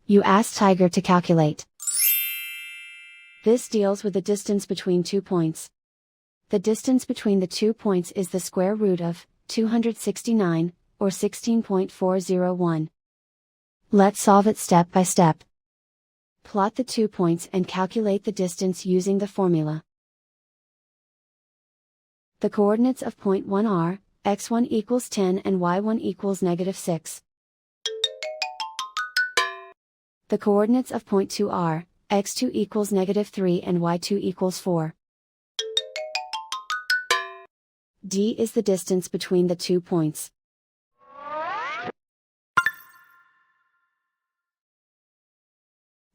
You ask Tiger to calculate. This deals with the distance between 2 points. The distance between the 2 points is the square root of 269, or 16.401. Let's solve it step by step. Plot the 2 points and calculate the distance using the formula. The coordinates of point 1 are, x1 equals 10 and y1 equals -6. The coordinates of point 2 are, x2 equals -3 and y2 equals 4. D is the distance between the 2 points.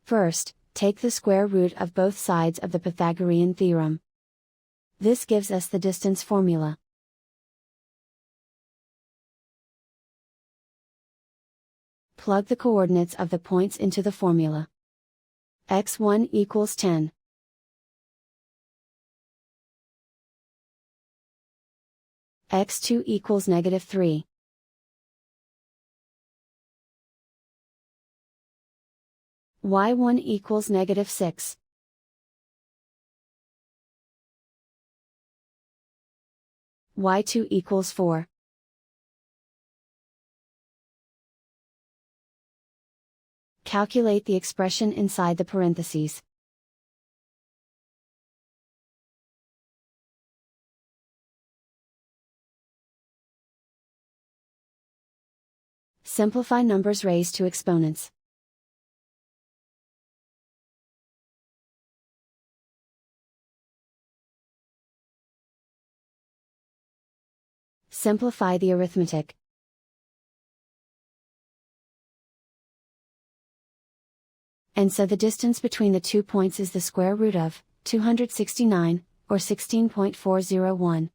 First, take the square root of both sides of the Pythagorean theorem. This gives us the distance formula. Plug the coordinates of the points into the formula. x1 equals 10. x2 equals -3. y1 equals -6. y2 equals 4. Calculate the expression inside the parentheses. Simplify numbers raised to exponents. Simplify the arithmetic. And so the distance between the 2 points is the square root of 269, or 16.401.